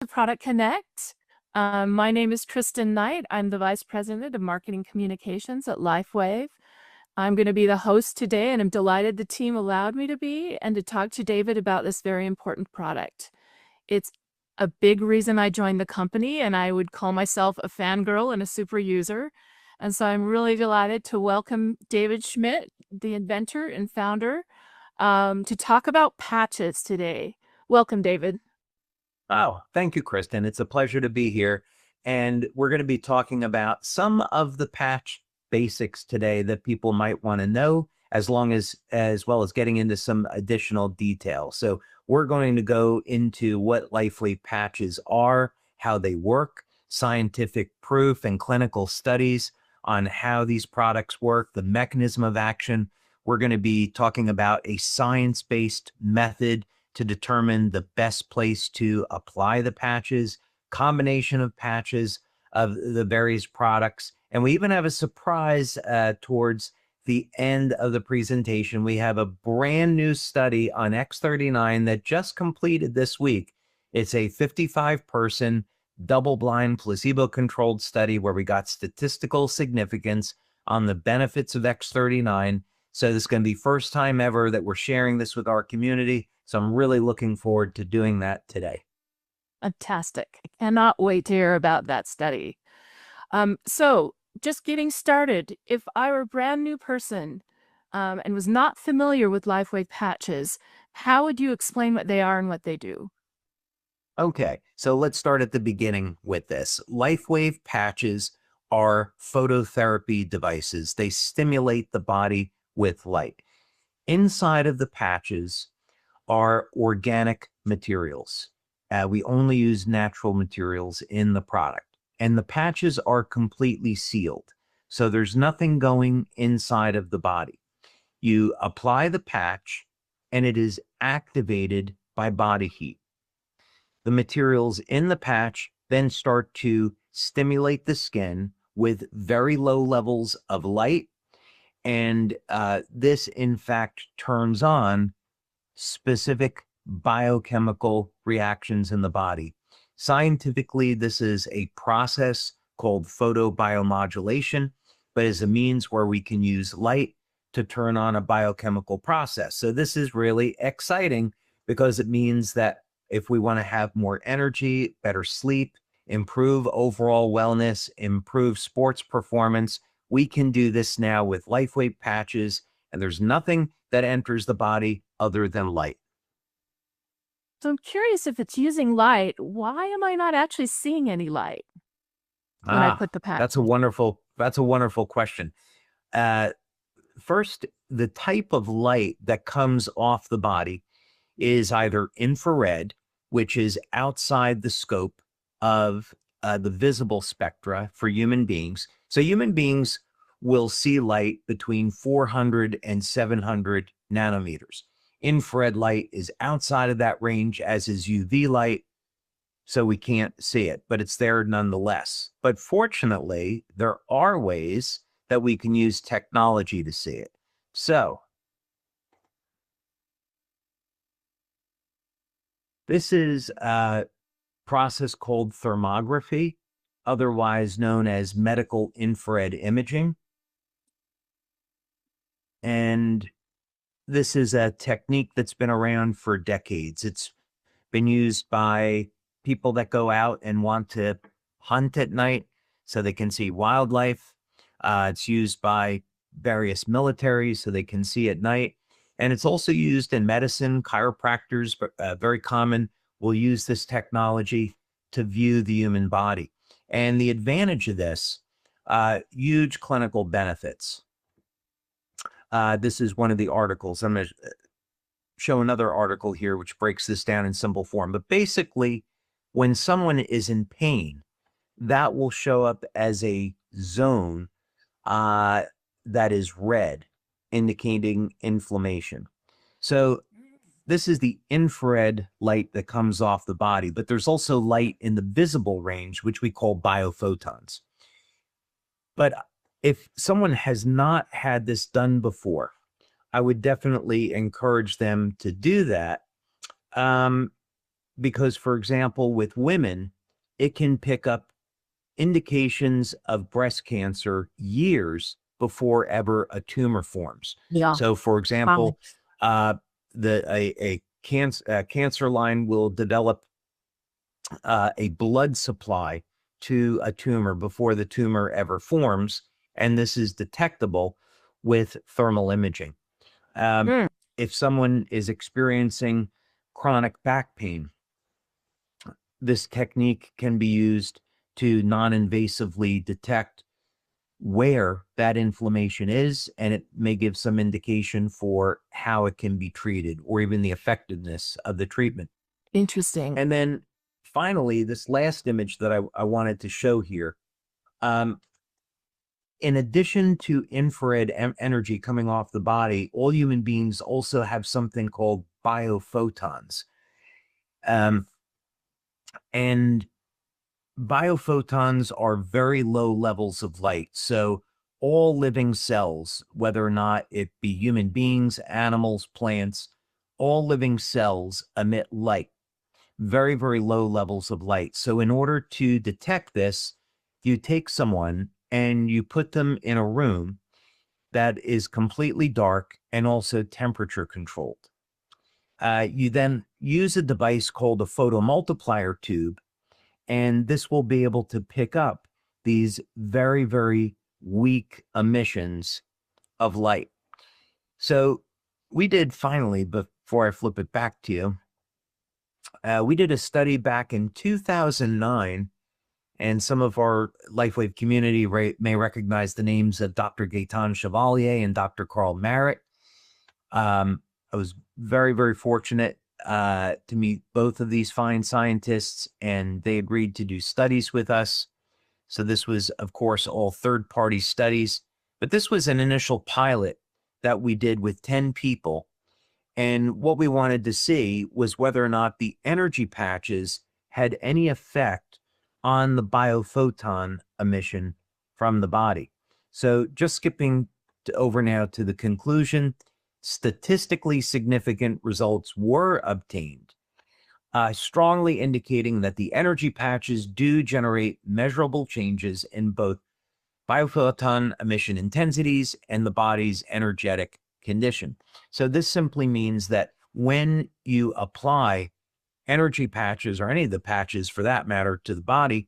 Product Connect. My name is Kristen Knight. I'm the Vice President of Marketing Communications at LifeWave. I'm going to be the host today, and I'm delighted the team allowed me to be and to talk to David about this very important product. It's a big reason I joined the company, and I would call myself a fangirl and a super user. And so I'm really delighted to welcome David Schmid, the inventor and founder, to talk about patches today. Welcome, David. Oh, thank you, Kristen. It's a pleasure to be here. And we're going to be talking about some of the patch basics today that people might want to know, as well as getting into some additional detail. So we're going to go into what LifeWave patches are, how they work, scientific proof and clinical studies on how these products work, the mechanism of action. We're going to be talking about a science-based method to determine the best place to apply the patches, combination of patches of the various products. And we even have a surprise towards the end of the presentation. We have a brand new study on X39 that just completed this week. It's a 55-person, double-blind, placebo-controlled study where we got statistical significance on the benefits of X39. So this is going to be first time ever that we're sharing this with our community. So I'm really looking forward to doing that today. Fantastic. I cannot wait to hear about that study. So just getting started, if I were a brand new person and was not familiar with LifeWave patches, how would you explain what they are and what they do? Okay, so let's start at the beginning with this. LifeWave patches are phototherapy devices. They stimulate the body with light. Inside of the patches are organic materials. We only use natural materials in the product, and the patches are completely sealed. So there's nothing going inside of the body. You apply the patch and it is activated by body heat. The materials in the patch then start to stimulate the skin with very low levels of light. And this, in fact, turns on specific biochemical reactions in the body. Scientifically, this is a process called photobiomodulation, but is a means where we can use light to turn on a biochemical process. So this is really exciting because it means that if we want to have more energy, better sleep, improve overall wellness, improve sports performance, we can do this now with LifeWave patches, and there's nothing that enters the body other than light. So I'm curious, if it's using light, why am I not actually seeing any light when I put the patch? That's a wonderful question. First, the type of light that comes off the body is either infrared, which is outside the scope of the visible spectra for human beings. So human beings will see light between 400 and 700 nanometers. Infrared light is outside of that range, as is UV light, so we can't see it, but it's there nonetheless. But fortunately, there are ways that we can use technology to see it. So this is a process called thermography, otherwise known as medical infrared imaging. And this is a technique that's been around for decades. It's been used by people that go out and want to hunt at night so they can see wildlife. It's used by various militaries so they can see at night. And it's also used in medicine. Chiropractors, very common, will use this technology to view the human body. And the advantage of this, huge clinical benefits. This is one of the articles. I'm going to show another article here which breaks this down in simple form. But basically, when someone is in pain, that will show up as a zone that is red, indicating inflammation. So this is the infrared light that comes off the body, but there's also light in the visible range, which we call biophotons. But if someone has not had this done before, I would definitely encourage them to do that. because, for example, with women, it can pick up indications of breast cancer years before ever a tumor forms. Yeah. So, for Wow. example, uh, cancer line will develop a blood supply to a tumor before the tumor ever forms, and this is detectable with thermal imaging. Mm. If someone is experiencing chronic back pain, this technique can be used to non-invasively detect where that inflammation is, and it may give some indication for how it can be treated or even the effectiveness of the treatment. Interesting. And then finally, this last image that I wanted to show here, in addition to infrared energy coming off the body, all human beings also have something called biophotons. And biophotons are very low levels of light. So all living cells, whether or not it be human beings, animals, plants, all living cells emit light, very, very low levels of light. So in order to detect this, you take someone and you put them in a room that is completely dark and also temperature controlled. You then use a device called a photomultiplier tube, and this will be able to pick up these very, very weak emissions of light. So we did finally, before I flip it back to you, we did a study back in 2009, and some of our LifeWave community may recognize the names of Dr. Gaetan Chevalier and Dr. Carl Merritt. I was very, very fortunate to meet both of these fine scientists, and they agreed to do studies with us. So this was, of course, all third-party studies, but this was an initial pilot that we did with 10 people. And what we wanted to see was whether or not the energy patches had any effect on the biophoton emission from the body. So just skipping over now to the conclusion, statistically significant results were obtained, strongly indicating that the energy patches do generate measurable changes in both biophoton emission intensities and the body's energetic condition. So this simply means that when you apply energy patches, or any of the patches for that matter, to the body,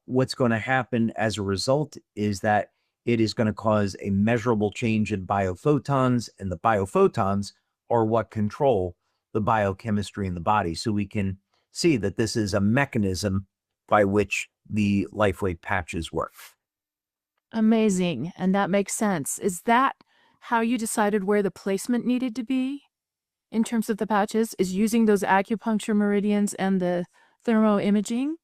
what's going to happen as a result is that it is going to cause a measurable change in biophotons, and the biophotons are what control the biochemistry in the body. So we can see that this is a mechanism by which the LifeWave patches work. Amazing. And that makes sense. Is that how you decided where the placement needed to be in terms of the patches? Is using those acupuncture meridians and the thermoimaging?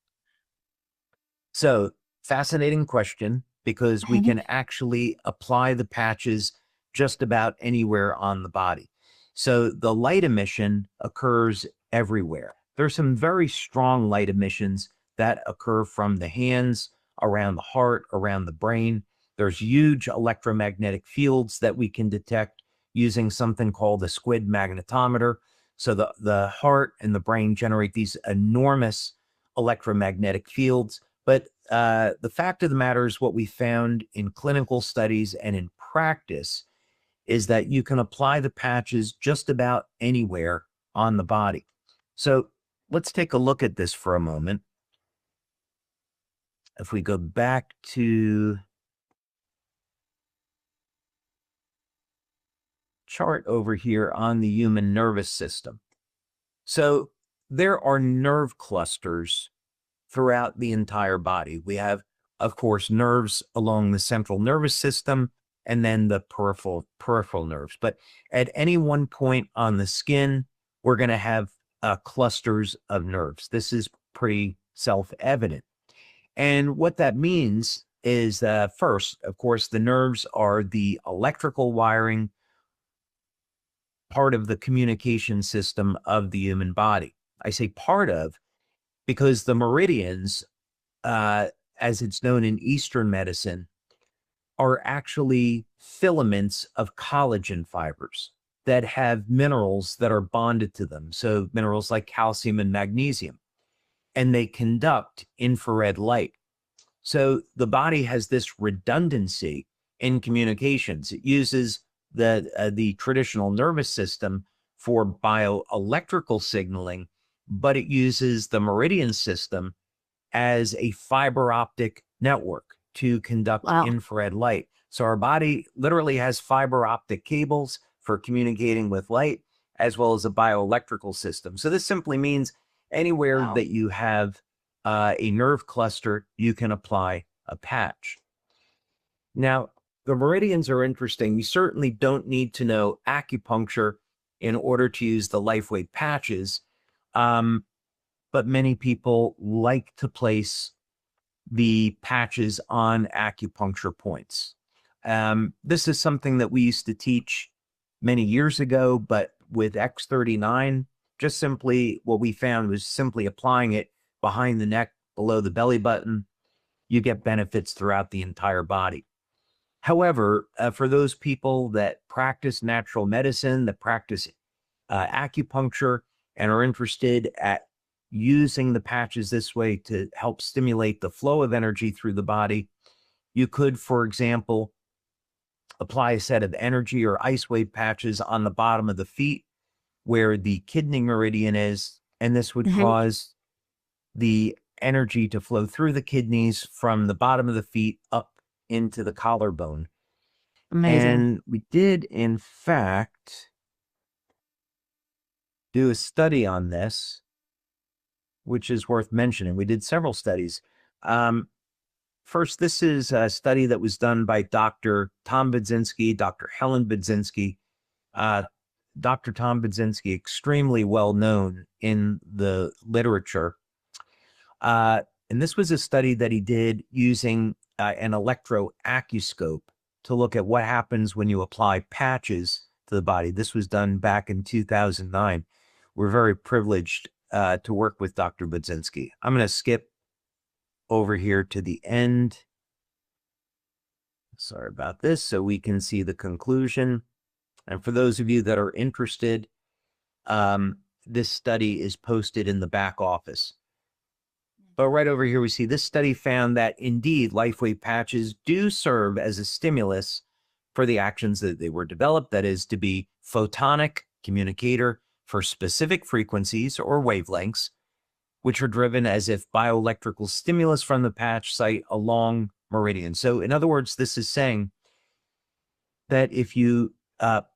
So, fascinating question, because we can actually apply the patches just about anywhere on the body. So the light emission occurs everywhere. There's some very strong light emissions that occur from the hands, around the heart, around the brain. There's huge electromagnetic fields that we can detect using something called a squid magnetometer. So the heart and the brain generate these enormous electromagnetic fields. But the fact of the matter is, what we found in clinical studies and in practice is that you can apply the patches just about anywhere on the body. So let's take a look at this for a moment. If we go back to chart over here on the human nervous system. So there are nerve clusters throughout the entire body. We have, of course, nerves along the central nervous system, and then the peripheral nerves. But at any one point on the skin, we're going to have clusters of nerves. This is pretty self-evident. And what that means is, first, of course, the nerves are the electrical wiring part of the communication system of the human body. I say part of because the meridians, as it's known in Eastern medicine, are actually filaments of collagen fibers. that have minerals that are bonded to them. So minerals like calcium and magnesium, and they conduct infrared light. So the body has this redundancy in communications. It uses the traditional nervous system for bioelectrical signaling, but it uses the meridian system as a fiber optic network to conduct Wow. infrared light. So our body literally has fiber optic cables for communicating with light, as well as a bioelectrical system. So this simply means anywhere Wow. that you have a nerve cluster, you can apply a patch. Now, the meridians are interesting. You certainly don't need to know acupuncture in order to use the LifeWave patches, but many people like to place the patches on acupuncture points. This is something that we used to teach many years ago, but with X39, just simply what we found was simply applying it behind the neck, below the belly button. You get benefits throughout the entire body. However, for those people that practice natural medicine, that practice acupuncture, and are interested at using the patches this way to help stimulate the flow of energy through the body, you could, for example, apply a set of energy or ice wave patches on the bottom of the feet where the kidney meridian is, and this would cause the energy to flow through the kidneys from the bottom of the feet up into the collarbone. Amazing. And we did, in fact, do a study on this, which is worth mentioning. We did several studies. First, this is a study that was done by Dr. Tom Budzinski, Dr. Helen Budzinski. Dr. Tom Budzinski, extremely well known in the literature. And this was a study that he did using an electroacuoscope to look at what happens when you apply patches to the body. This was done back in 2009. We're very privileged to work with Dr. Budzinski. I'm going to skip over here to the end. Sorry about this, so we can see the conclusion. And for those of you that are interested, this study is posted in the back office. But right over here, we see this study found that indeed LifeWave patches do serve as a stimulus for the actions that they were developed, that is to be photonic communicator for specific frequencies or wavelengths, which are driven as if bioelectrical stimulus from the patch site along meridian. So in other words, this is saying that if you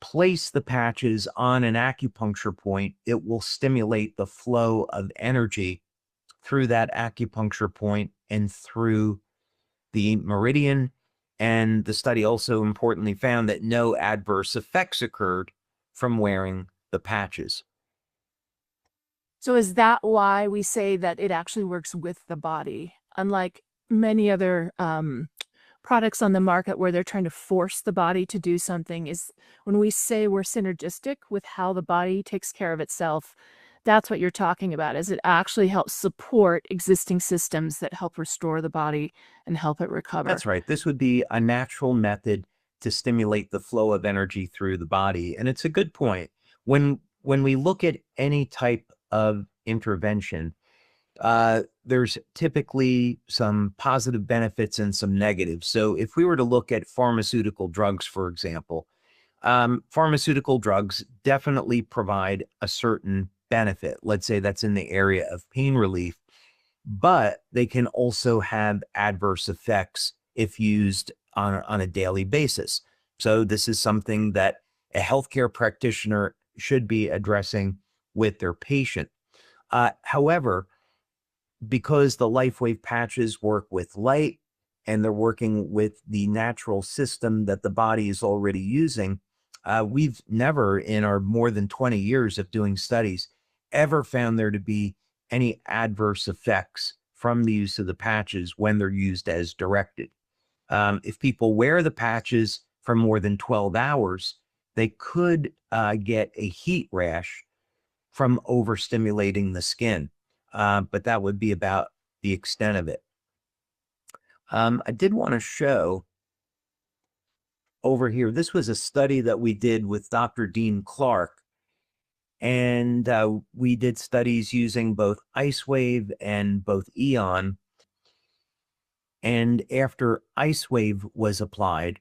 place the patches on an acupuncture point, it will stimulate the flow of energy through that acupuncture point and through the meridian. And the study also importantly found that no adverse effects occurred from wearing the patches. So is that why we say that it actually works with the body? Unlike many other products on the market where they're trying to force the body to do something, is when we say we're synergistic with how the body takes care of itself, that's what you're talking about, is it actually helps support existing systems that help restore the body and help it recover. That's right. This would be a natural method to stimulate the flow of energy through the body. And it's a good point. When we look at any type of intervention, there's typically some positive benefits and some negatives. So if we were to look at pharmaceutical drugs, for example, pharmaceutical drugs definitely provide a certain benefit. Let's say that's in the area of pain relief, but they can also have adverse effects if used on a daily basis. So this is something that a healthcare practitioner should be addressing with their patient. However, because the LifeWave patches work with light and they're working with the natural system that the body is already using, we've never, in our more than 20 years of doing studies, ever found there to be any adverse effects from the use of the patches when they're used as directed. If people wear the patches for more than 12 hours, they could get a heat rash from overstimulating the skin, but that would be about the extent of it. I did want to show over here, this was a study that we did with Dr. Dean Clark. And we did studies using both IceWave and both Eon. And after IceWave was applied,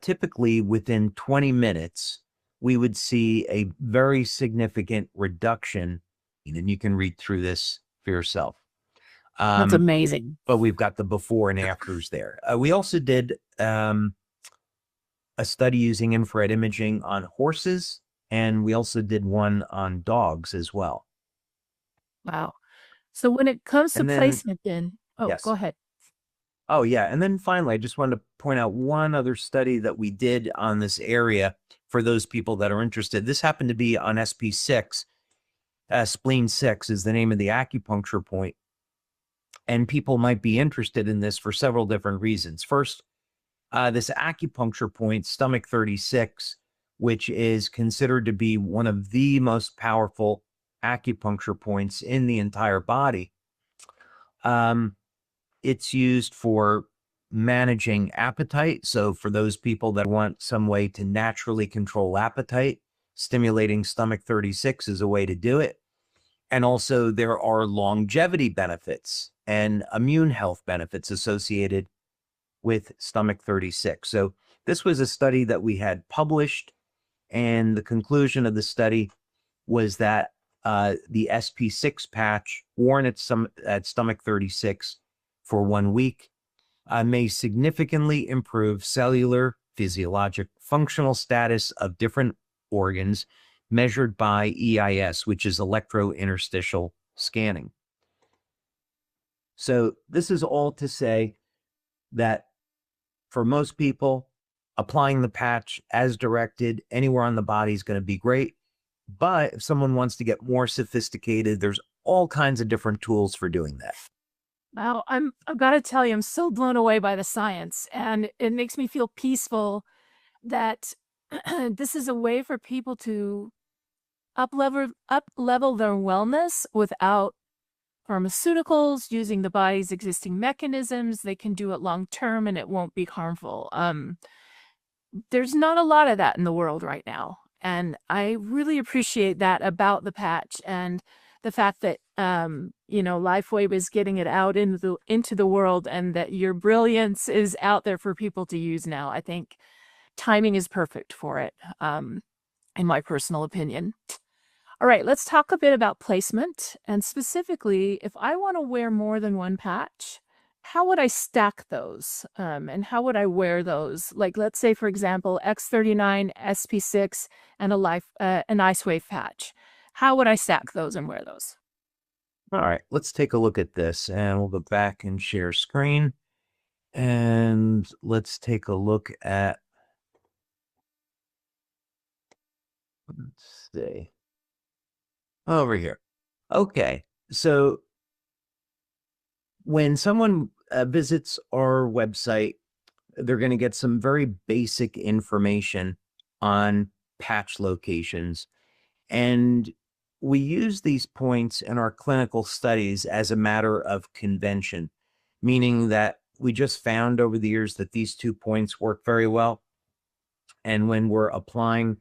typically within 20 minutes, we would see a very significant reduction. And you can read through this for yourself. That's amazing. But we've got the before and afters there. We also did a study using infrared imaging on horses, and we also did one on dogs as well. Wow. So when it comes to And then- placement then, Yes. Go ahead. Oh, yeah. And then finally, I just wanted to point out one other study that we did on this area for those people that are interested. This happened to be on SP6. Spleen 6 is the name of the acupuncture point. And people might be interested in this for several different reasons. First, this acupuncture point, stomach 36, which is considered to be one of the most powerful acupuncture points in the entire body. It's used for managing appetite. So for those people that want some way to naturally control appetite, stimulating stomach 36 is a way to do it. And also there are longevity benefits and immune health benefits associated with stomach 36. So this was a study that we had published, and the conclusion of the study was that the SP6 patch worn at stomach 36 for 1 week may significantly improve cellular, physiologic, functional status of different organs measured by EIS, which is electrointerstitial scanning. So this is all to say that for most people, applying the patch as directed anywhere on the body is going to be great. But if someone wants to get more sophisticated, there's all kinds of different tools for doing that. Wow, I've got to tell you, I'm so blown away by the science, and it makes me feel peaceful that this is a way for people to up-level their wellness without pharmaceuticals, using the body's existing mechanisms. They can do it long-term and it won't be harmful. There's not a lot of that in the world right now. And I really appreciate that about the patch, and the fact that, LifeWave is getting it out into the world, and that your brilliance is out there for people to use now. I think timing is perfect for it, in my personal opinion. All right, let's talk a bit about placement. And specifically, if I want to wear more than one patch, how would I stack those? And how would I wear those? Like, let's say, for example, X39, SP6, and an IceWave patch. How would I stack those and wear those? All right, let's take a look at this, and we'll go back and share screen. And let's take a look at, let's see, over here. Okay, so when someone visits our website, they're going to get some very basic information on patch locations. And we use these points in our clinical studies as a matter of convention, meaning that we just found over the years that these 2 points work very well. And when we're applying,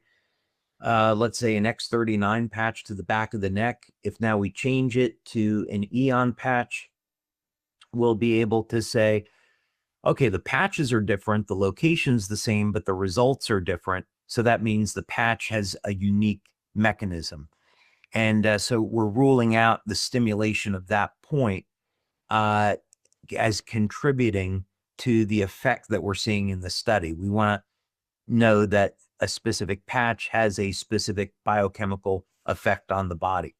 let's say, an X39 patch to the back of the neck, if now we change it to an Eon patch, we'll be able to say, okay, the patches are different, the location's the same, but the results are different. So that means the patch has a unique mechanism. And so we're ruling out the stimulation of that point as contributing to the effect that we're seeing in the study. We want to know that a specific patch has a specific biochemical effect on the body.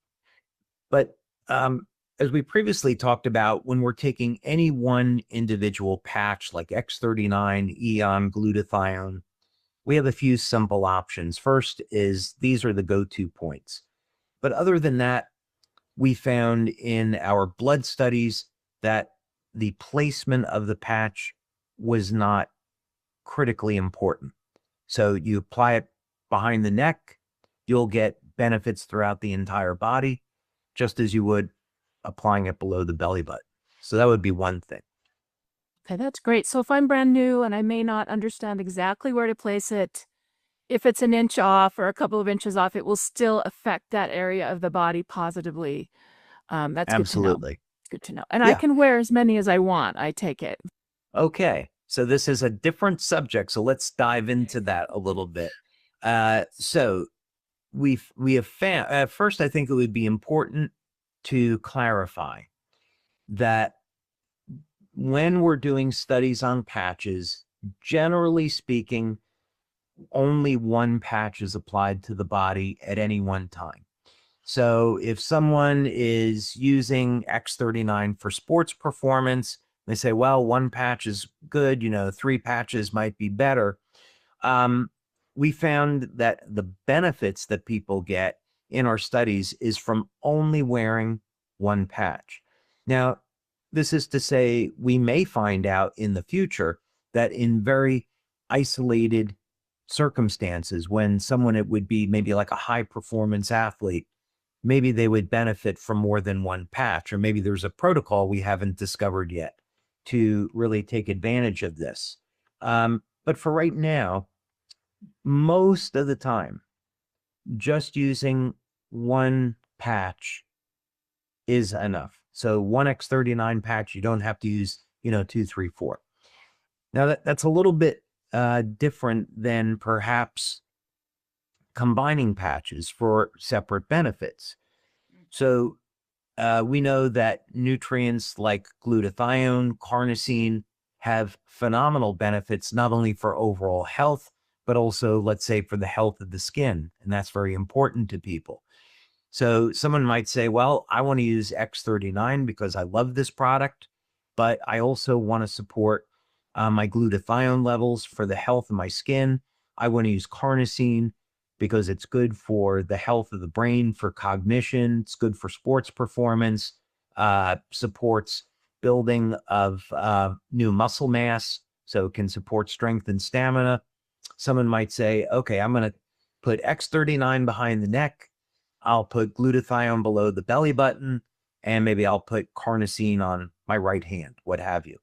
But as we previously talked about, when we're taking any one individual patch like X39, Eon, glutathione, we have a few simple options. First is these are the go-to points. But other than that, we found in our blood studies that the placement of the patch was not critically important. So you apply it behind the neck, you'll get benefits throughout the entire body, just as you would applying it below the belly button. So that would be one thing. Okay, that's great. So if I'm brand new and I may not understand exactly where to place it, if it's an inch off or a couple of inches off, it will still affect that area of the body positively. That's good to know. Absolutely. Good to know. And I Yeah. can wear as many as I want, I take it. Okay. So this is a different subject. So let's dive into that a little bit. So we have found at first, I think it would be important to clarify that when we're doing studies on patches, generally speaking, only one patch is applied to the body at any one time. So if someone is using X39 for sports performance, they say, well, one patch is good, 3 patches might be better. We found that the benefits that people get in our studies is from only wearing one patch. Now, this is to say, we may find out in the future that in very isolated circumstances, when someone, it would be maybe like a high performance athlete, maybe they would benefit from more than one patch, or maybe there's a protocol we haven't discovered yet to really take advantage of this. But for right now, most of the time, just using one patch is enough. So one X39 patch, you don't have to use, 2, 3, 4. Now that's a little bit different than perhaps combining patches for separate benefits. So we know that nutrients like glutathione, carnosine have phenomenal benefits, not only for overall health, but also, let's say, for the health of the skin. And that's very important to people. So someone might say, well, I want to use X39 because I love this product, but I also want to support my glutathione levels for the health of my skin. I want to use carnosine because it's good for the health of the brain, for cognition. It's good for sports performance, supports building of new muscle mass, so it can support strength and stamina. Someone might say, okay, I'm going to put X39 behind the neck. I'll put glutathione below the belly button, and maybe I'll put carnosine on my right hand, what have you.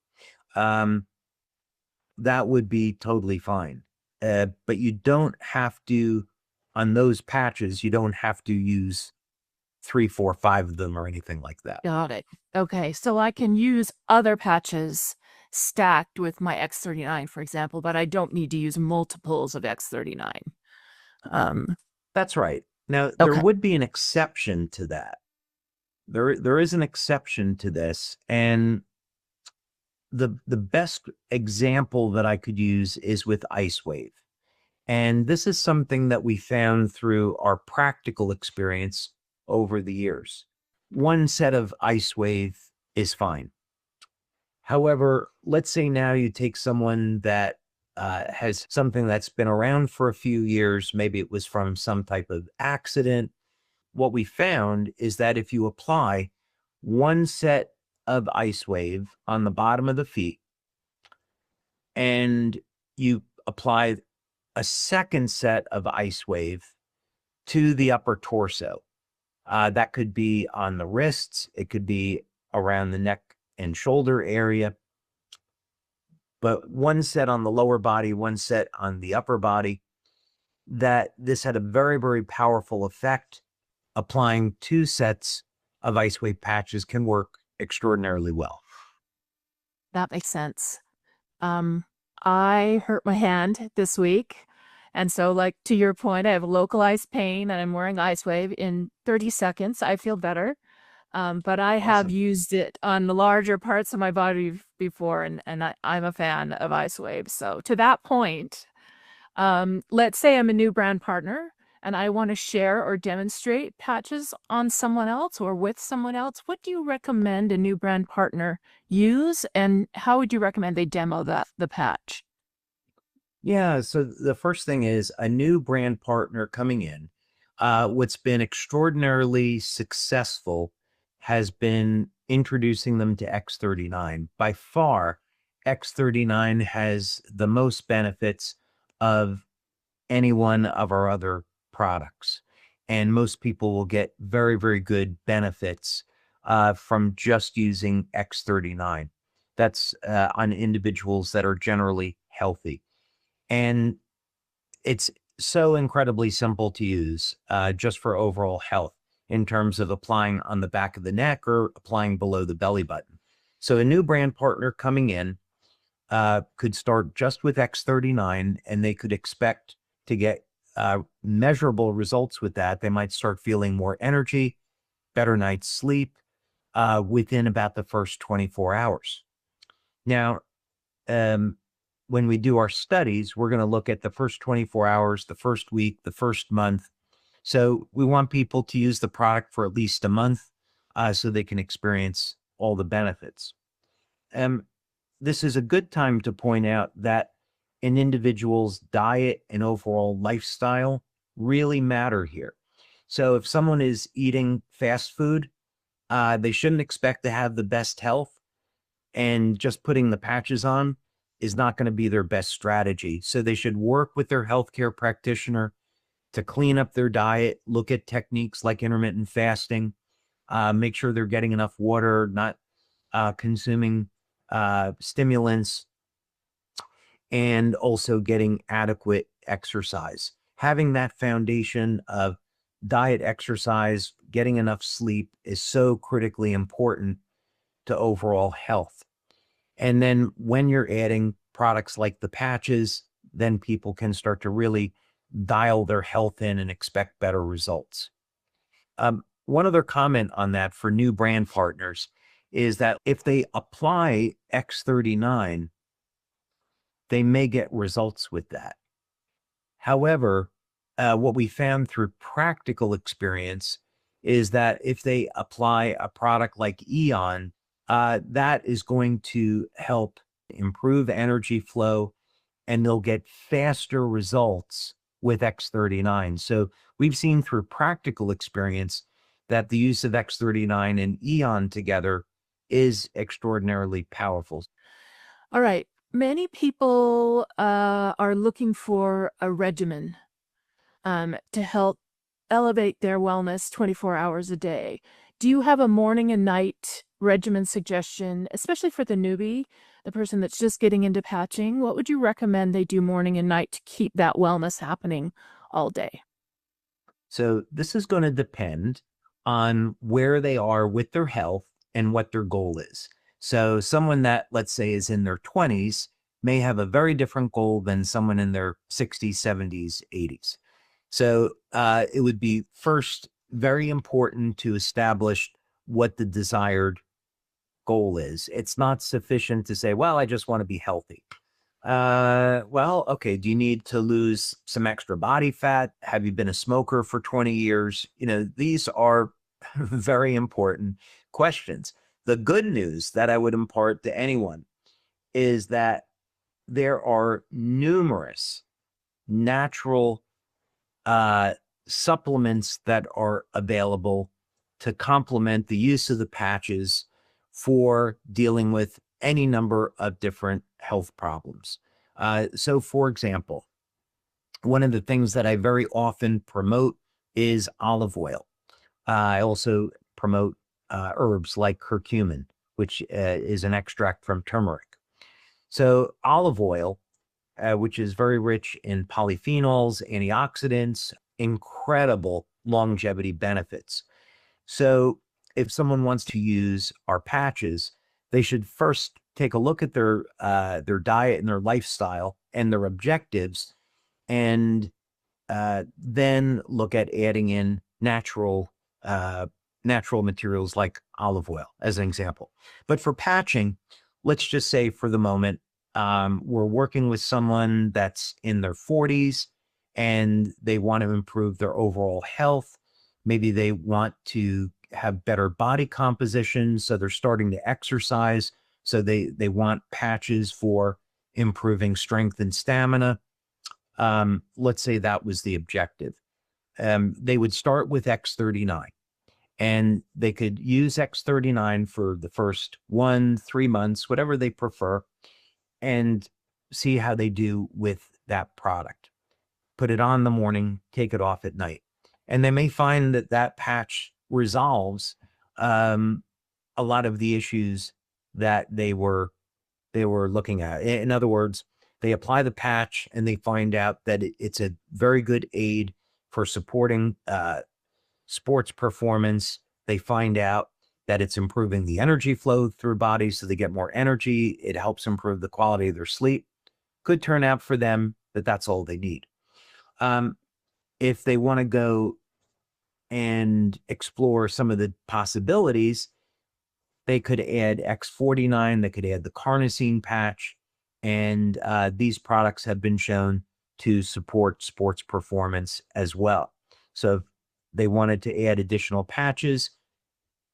That would be totally fine. But you don't have to, on those patches, you don't have to use 3, 4, 5 of them or anything like that. Got it. Okay, so I can use other patches stacked with my X39, for example, but I don't need to use multiples of X39. That's right. Now, there Okay. would be an exception to that. There is an exception to this, and the best example that I could use is with IceWave. And this is something that we found through our practical experience over the years. One set of IceWave is fine. However, let's say now you take someone that has something that's been around for a few years, maybe it was from some type of accident. What we found is that if you apply one set of IceWave on the bottom of the feet and you apply a second set of IceWave to the upper torso, that could be on the wrists, it could be around the neck and shoulder area, but one set on the lower body, one set on the upper body, that this had a very, very powerful effect. Applying 2 sets of IceWave patches can work extraordinarily well. That makes sense. I hurt my hand this week. And so, like, to your point, I have localized pain and I'm wearing IceWave. In 30 seconds, I feel better. But I have Awesome. used it on the larger parts of my body before, and I'm a fan of IceWave. So to that point, let's say I'm a new brand partner and I want to share or demonstrate patches on someone else or with someone else. What do you recommend a new brand partner use, and how would you recommend they demo the patch? Yeah, so the first thing is a new brand partner coming in. What's been extraordinarily successful has been introducing them to X39. By far, X39 has the most benefits of any one of our other products. And most people will get very, very good benefits from just using X39. that's on individuals that are generally healthy. And it's so incredibly simple to use just for overall health in terms of applying on the back of the neck or applying below the belly button. So a new brand partner coming in could start just with X39, and they could expect to get measurable results with that. They might start feeling more energy, better night's sleep within about the first 24 hours. Now, when we do our studies, we're going to look at the first 24 hours, the first week, the first month. So we want people to use the product for at least a month so they can experience all the benefits. This is a good time to point out that an individual's diet and overall lifestyle really matter here. So if someone is eating fast food, they shouldn't expect to have the best health, and just putting the patches on is not going to be their best strategy. So they should work with their healthcare practitioner to clean up their diet, look at techniques like intermittent fasting, make sure they're getting enough water, not consuming stimulants, and also getting adequate exercise. Having that foundation of diet, exercise, getting enough sleep is so critically important to overall health. And then when you're adding products like the patches, then people can start to really dial their health in and expect better results. One other comment on that for new brand partners is that if they apply X39, they may get results with that. However, what we found through practical experience is that if they apply a product like Eon, that is going to help improve energy flow, and they'll get faster results with X39. So we've seen through practical experience that the use of X39 and Eon together is extraordinarily powerful. All right. Many people are looking for a regimen to help elevate their wellness 24 hours a day. Do you have a morning and night regimen suggestion, especially for the newbie, the person that's just getting into patching? What would you recommend they do morning and night to keep that wellness happening all day? So this is going to depend on where they are with their health and what their goal is. So someone that, let's say, is in their 20s may have a very different goal than someone in their 60s, 70s, 80s. So it would be first very important to establish what the desired goal is. It's not sufficient to say, well, I just want to be healthy. Well, okay. Do you need to lose some extra body fat? Have you been a smoker for 20 years? These are very important questions. The good news that I would impart to anyone is that there are numerous natural supplements that are available to complement the use of the patches for dealing with any number of different health problems. So, for example, one of the things that I very often promote is olive oil. I also promote herbs like curcumin, which is an extract from turmeric. So olive oil, which is very rich in polyphenols, antioxidants, incredible longevity benefits. So if someone wants to use our patches, they should first take a look at their diet and their lifestyle and their objectives, and then look at adding in natural materials like olive oil as an example. But for patching, let's just say for the moment, we're working with someone that's in their 40s and they want to improve their overall health. Maybe they want to have better body composition, so they're starting to exercise. So they want patches for improving strength and stamina. Let's say that was the objective. They would start with X39. And they could use X39 for the first 1-3 months, whatever they prefer, and see how they do with that product. Put it on in the morning, take it off at night. And they may find that that patch resolves a lot of the issues that they were they were looking at. In other words, they apply the patch and they find out that it's a very good aid for supporting sports performance. They find out that it's improving the energy flow through bodies so they get more energy. It helps improve the quality of their sleep. Could turn out for them that that's all they need. If they want to go and explore some of the possibilities, they could add X49, they could add the carnosine patch, and these products have been shown to support sports performance as well. So if they wanted to add additional patches,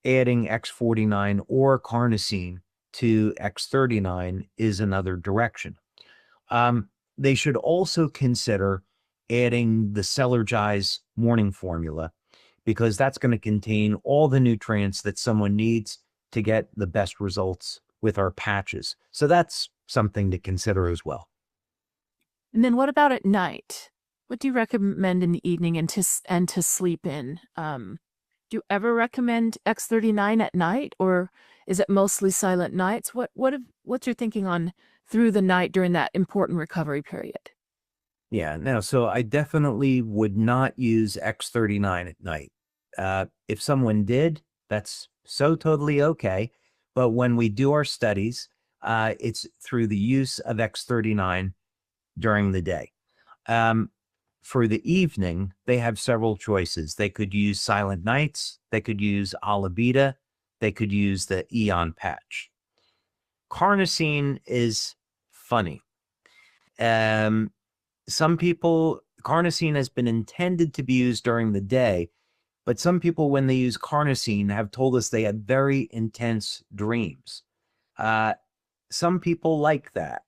adding X49 or carnosine to X39 is another direction. They should also consider adding the Celergize morning formula, because that's going to contain all the nutrients that someone needs to get the best results with our patches. So that's something to consider as well. And then what about at night? What do you recommend in the evening and to sleep in? Do you ever recommend X39 at night, or is it mostly silent nights? What's your thinking on through the night during that important recovery period? Yeah, no, so I definitely would not use X39 at night. If someone did, that's so totally okay. But when we do our studies, it's through the use of X39 during the day. For the evening, they have several choices. They could use Silent Nights, they could use Alabita, they could use the Eon patch. Carnosine is funny. Some people, carnosine has been intended to be used during the day, but some people, when they use carnosine, have told us they had very intense dreams. Some people like that.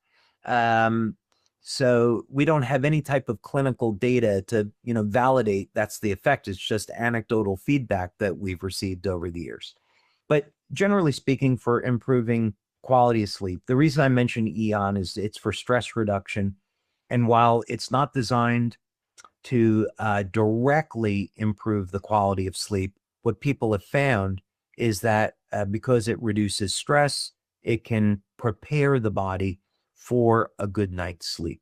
So we don't have any type of clinical data to, validate that's the effect. It's just anecdotal feedback that we've received over the years. But generally speaking, for improving quality of sleep, the reason I mentioned Eon is it's for stress reduction. And while it's not designed to directly improve the quality of sleep, what people have found is that because it reduces stress, it can prepare the body for a good night's sleep.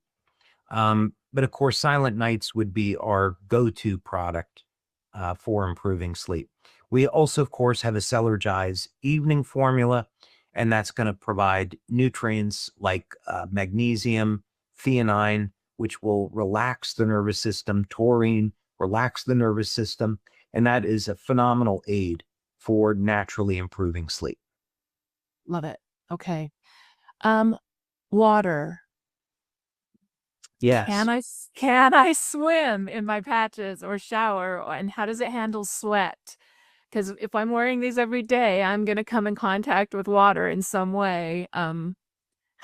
But of course, Silent Nights would be our go-to product for improving sleep. We also, of course, have a Celergize evening formula, and that's going to provide nutrients like magnesium, theanine, which will relax the nervous system, taurine, relax the nervous system, and that is a phenomenal aid for naturally improving sleep. Love it. Okay. Water. Yes. Can I swim in my patches or shower? And how does it handle sweat? Because if I'm wearing these every day, I'm going to come in contact with water in some way. Can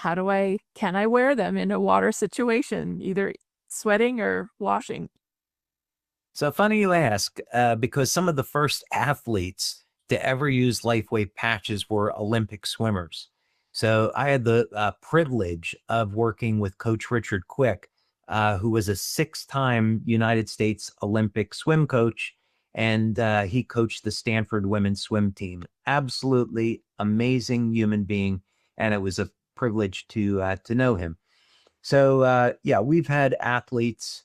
I wear them in a water situation, either sweating or washing? So funny you ask, because some of the first athletes to ever use LifeWave patches were Olympic swimmers. So I had the privilege of working with Coach Richard Quick, who was a 6-time United States Olympic swim coach, and he coached the Stanford women's swim team. Absolutely amazing human being, and it was a privilege to know him. So yeah, we've had athletes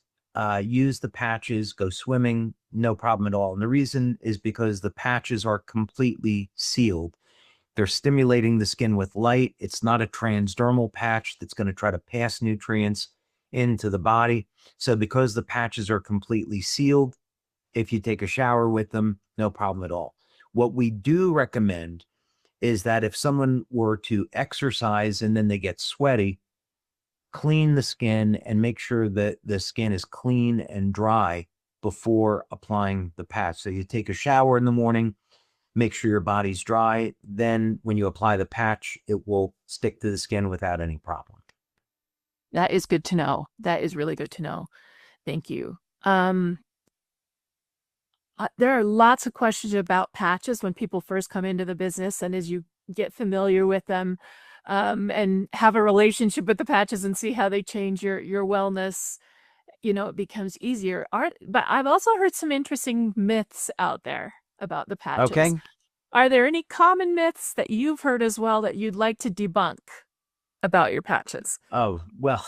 use the patches, go swimming, no problem at all. And the reason is because the patches are completely sealed. They're stimulating the skin with light. It's not a transdermal patch that's going to try to pass nutrients into the body. So because the patches are completely sealed, if you take a shower with them, no problem at all. What we do recommend is that if someone were to exercise and then they get sweaty, clean the skin and make sure that the skin is clean and dry before applying the patch. So you take a shower in the morning, make sure your body's dry. Then when you apply the patch, it will stick to the skin without any problem. That is good to know. That is really good to know. Thank you. There are lots of questions about patches when people first come into the business, and as you get familiar with them and have a relationship with the patches and see how they change your wellness, it becomes easier. But I've also heard some interesting myths out there about the patches. Okay. Are there any common myths that you've heard as well that you'd like to debunk about your patches? Oh, well,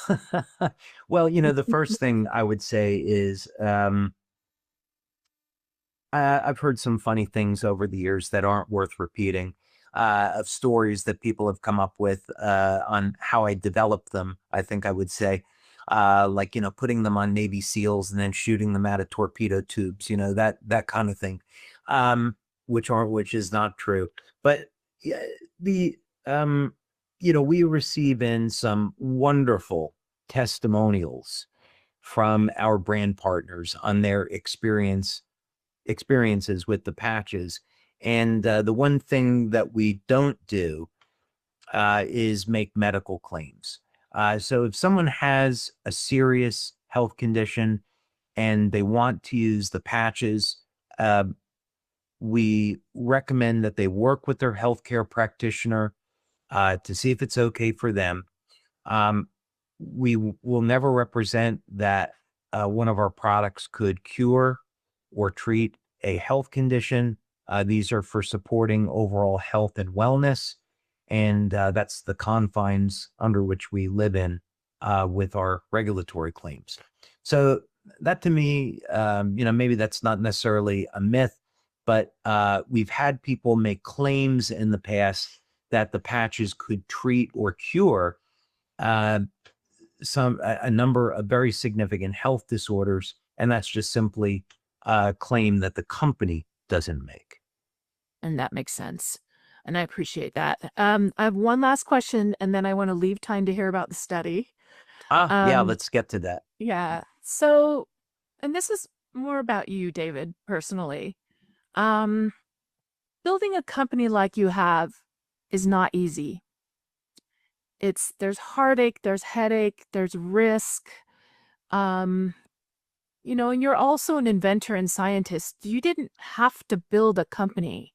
well, the first thing I would say is I've heard some funny things over the years that aren't worth repeating, of stories that people have come up with on how I developed them, I think I would say. Like, putting them on Navy SEALs and then shooting them out of torpedo tubes, that kind of thing, which is not true. But yeah, the we receive in some wonderful testimonials from our brand partners on their experiences with the patches. And the one thing that we don't do is make medical claims. So if someone has a serious health condition and they want to use the patches, uh, we recommend that they work with their healthcare practitioner to see if it's okay for them. Um, we will never represent that one of our products could cure or treat a health condition. These are for supporting overall health and wellness. And that's the confines under which we live in with our regulatory claims. So that to me, maybe that's not necessarily a myth, but we've had people make claims in the past that the patches could treat or cure uh, a number of very significant health disorders, and that's just simply a claim that the company doesn't make. And that makes sense. And I appreciate that. I have one last question, and then I want to leave time to hear about the study. Yeah, Um, let's get to that. yeah. So, and this is more about you, David, personally. Um, Building a company like you have is not easy. There's heartache, there's headache, there's risk. Um, and you're also an inventor and scientist. You didn't have to build a company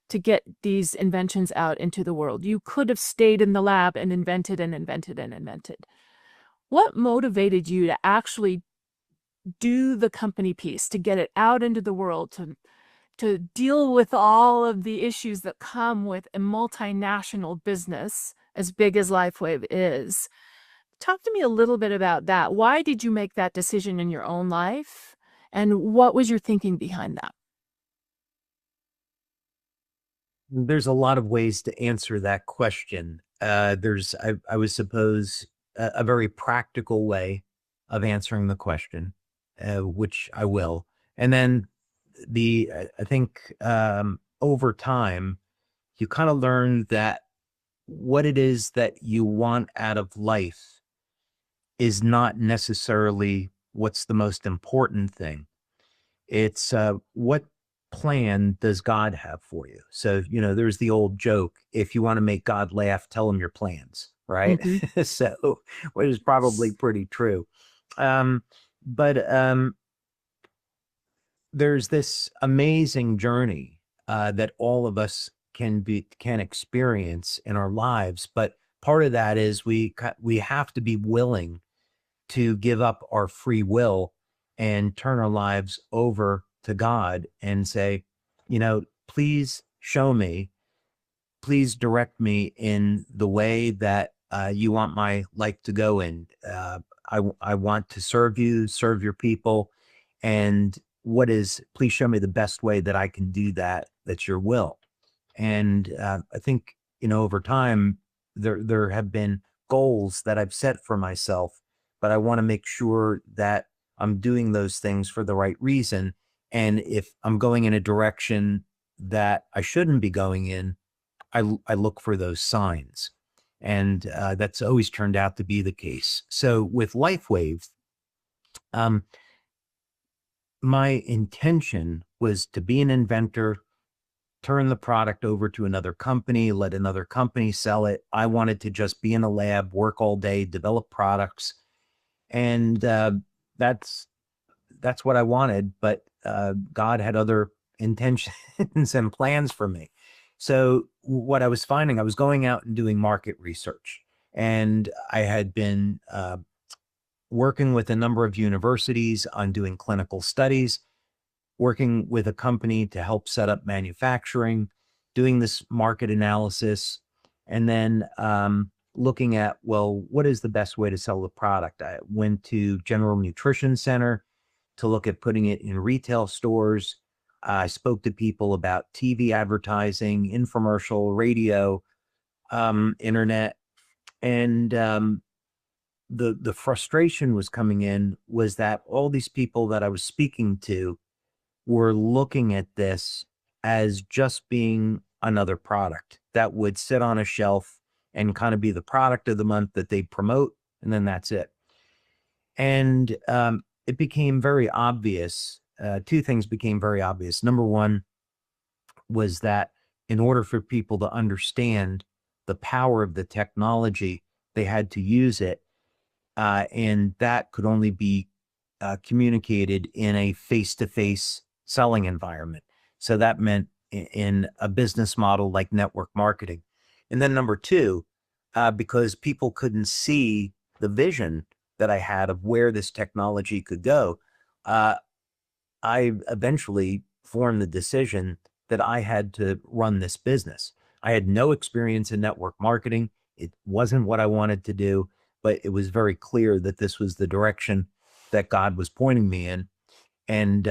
to get these inventions out into the world. You could have stayed in the lab and invented and invented and invented. What motivated you to actually do the company piece, to get it out into the world, to deal with all of the issues that come with a multinational business as big as LifeWave is? Talk to me a little bit about that. Why did you make that decision in your own life? And what was your thinking behind that? There's a lot of ways to answer that question. I would suppose, a very practical way of answering the question, which I will. And then I think over time, you kind of learn that what it is that you want out of life is not necessarily what's the most important thing. It's what plan does God have for you? So, there's the old joke, if you want to make God laugh, tell him your plans, right? Mm-hmm. So, which is probably pretty true. Um, but there's this amazing journey that all of us can experience in our lives, but part of that is we have to be willing to give up our free will and turn our lives over to God and say, please show me, please direct me in the way that you want my life to go in. I want to serve you, serve your people. And please show me the best way that I can do that. That's your will. And I think, over time, there have been goals that I've set for myself, but I want to make sure that I'm doing those things for the right reason. And if I'm going in a direction that I shouldn't be going in, I look for those signs. And that's always turned out to be the case. So with LifeWave, um, my intention was to be an inventor, turn the product over to another company, let another company sell it. I wanted to just be in a lab, work all day, develop products. And that's what I wanted. But God had other intentions and plans for me. So what I was finding, I was going out and doing market research. And I had been working with a number of universities on doing clinical studies, working with a company to help set up manufacturing, doing this market analysis, and then looking at, well, what is the best way to sell the product? I went to General Nutrition Center to look at putting it in retail stores. I spoke to people about TV advertising, infomercial, radio, internet, and the frustration was coming in was that all these people that I was speaking to were looking at this as just being another product that would sit on a shelf and kind of be the product of the month that they promote, and then that's it. And it became very obvious. Two things became very obvious. Number one was that in order for people to understand the power of the technology, they had to use it. And that could only be communicated in a face-to-face selling environment. So that meant in a business model like network marketing. And then number two, because people couldn't see the vision that I had of where this technology could go, I eventually formed the decision that I had to run this business. I had no experience in network marketing. It wasn't what I wanted to do, but it was very clear that this was the direction that God was pointing me in. And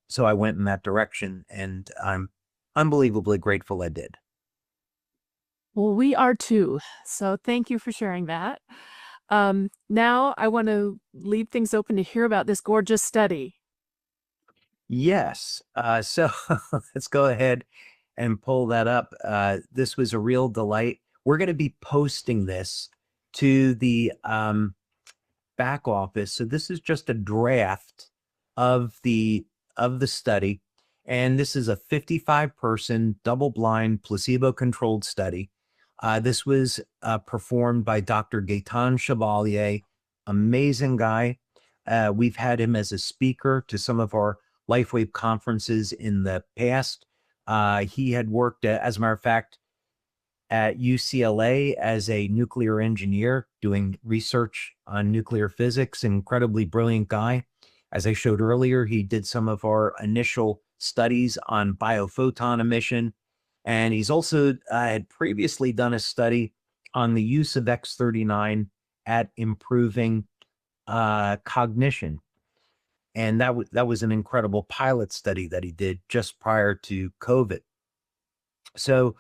so I went in that direction, and I'm unbelievably grateful I did. Well, we are too. So thank you for sharing that. Now I want to leave things open to hear about this gorgeous study. Yes. So let's go ahead and pull that up. This was a real delight. We're going to be posting this to the back office. So this is just a draft of the study, and this is a 55-person double-blind placebo-controlled study. This was performed by Dr. Gaetan Chevalier, amazing guy. We've had him as a speaker to some of our LifeWave conferences in the past. He had worked, as a matter of fact, at UCLA as a nuclear engineer doing research on nuclear physics. Incredibly brilliant guy. As I showed earlier, he did some of our initial studies on biophoton emission. And he's also had previously done a study on the use of X39 at improving cognition. And that was an incredible pilot study that he did just prior to COVID. So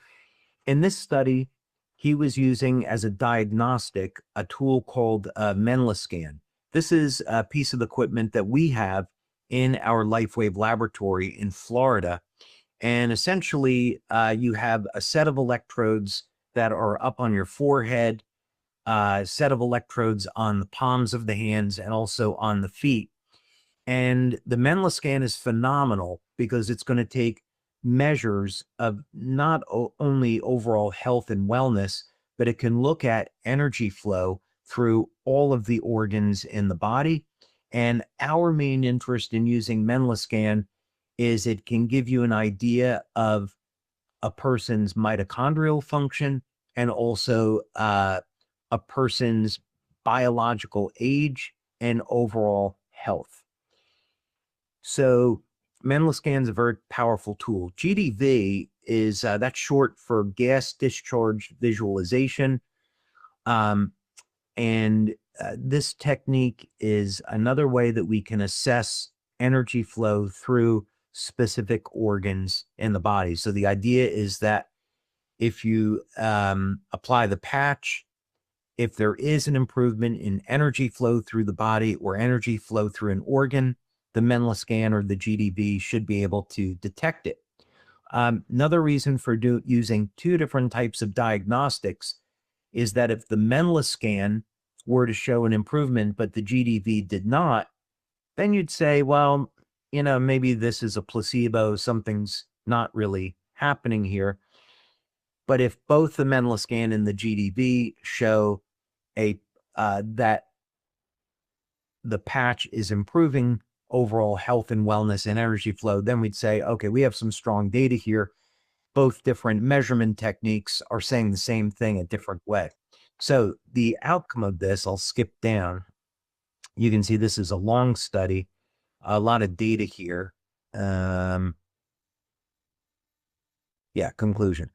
in this study, he was using as a diagnostic a tool called Menlascan. This is a piece of equipment that we have in our LifeWave laboratory in Florida. And essentially, you have a set of electrodes that are up on your forehead, a set of electrodes on the palms of the hands, and also on the feet. And the Menlascan is phenomenal because it's going to take measures of not only overall health and wellness, but it can look at energy flow through all of the organs in the body. And our main interest in using Menlascan is it can give you an idea of a person's mitochondrial function and also a person's biological age and overall health. So Menlascan is a very powerful tool. GDV is that's short for gas discharge visualization. And this technique is another way that we can assess energy flow through specific organs in the body. So the idea is that if you apply the patch, if there is an improvement in energy flow through the body or energy flow through an organ, the Menlascan or the GDV should be able to detect it. Another reason for using two different types of diagnostics is that if the Menlascan were to show an improvement, but the GDV did not, then you'd say, well, maybe this is a placebo, something's not really happening here. But if both the Menlascan and the GDV show that the patch is improving overall health and wellness and energy flow, then we'd say, okay, we have some strong data here. Both different measurement techniques are saying the same thing a different way. So the outcome of this, I'll skip down. You can see this is a long study, a lot of data here. Conclusion.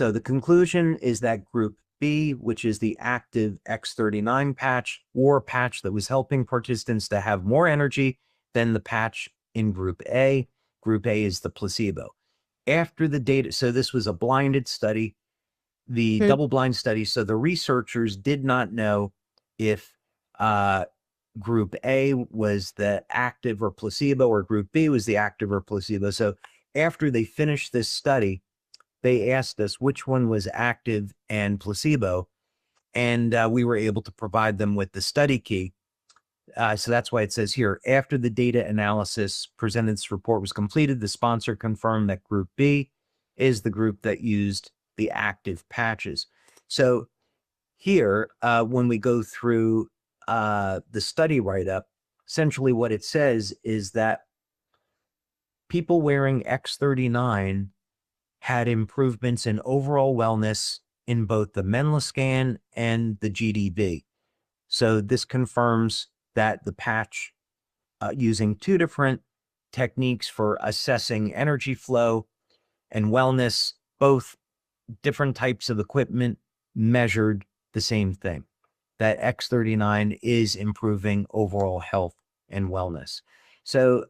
So the conclusion is that group B, which is the active X39 patch, or a patch that was helping participants to have more energy than the patch in group A. Group A is the placebo. After the data, so this was a blinded study, the double-blind study. So the researchers did not know if group A was the active or placebo, or group B was the active or placebo. So after they finished this study, they asked us which one was active and placebo, and we were able to provide them with the study key. So that's why it says here, after the data analysis presented, this report was completed, the sponsor confirmed that group B is the group that used the active patches. So here, when we go through the study write-up, essentially what it says is that people wearing X39 had improvements in overall wellness in both the Menla scan and the GDB. So this confirms that the patch, using two different techniques for assessing energy flow and wellness, both different types of equipment measured the same thing, that X39 is improving overall health and wellness. So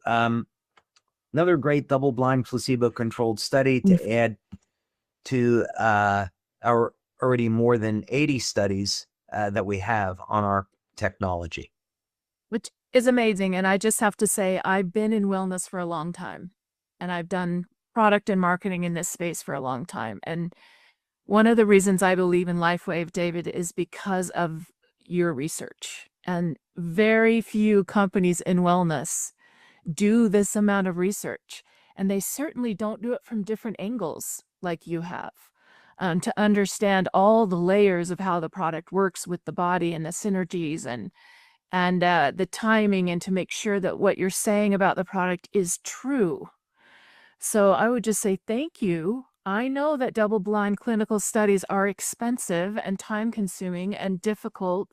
another great double-blind placebo-controlled study to add to our already more than 80 studies that we have on our technology. Which is amazing. And I just have to say, I've been in wellness for a long time, and I've done product and marketing in this space for a long time. And one of the reasons I believe in LifeWave, David, is because of your research. And very few companies in wellness do this amount of research. And they certainly don't do it from different angles like you have, to understand all the layers of how the product works with the body and the synergies and the timing, and to make sure that what you're saying about the product is true. So I would just say thank you. I know that double-blind clinical studies are expensive and time-consuming and difficult,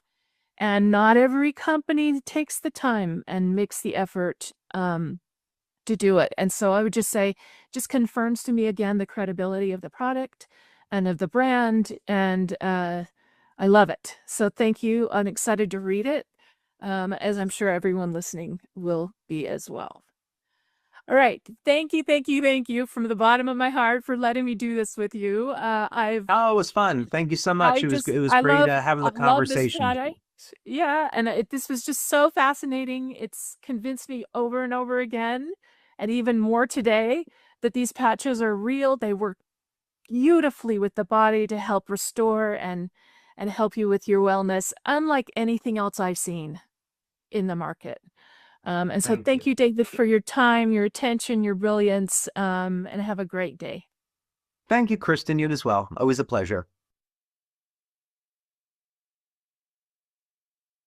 and not every company takes the time and makes the effort to do it. And so I would just say, just confirms to me again the credibility of the product and of the brand, and I love it. So thank you. I'm excited to read it, as I'm sure everyone listening will be as well. All right. Thank you from the bottom of my heart for letting me do this with you. Oh, it was fun. Thank you so much. It was I great love, having the I love this conversation. product. Yeah. And this was just so fascinating. It's convinced me over and over again, and even more today, that these patches are real. They work beautifully with the body to help restore and help you with your wellness, unlike anything else I've seen in the market. And so thank you, David, for your time, your attention, your brilliance, and have a great day. Thank you, Kristen. You as well. Always a pleasure.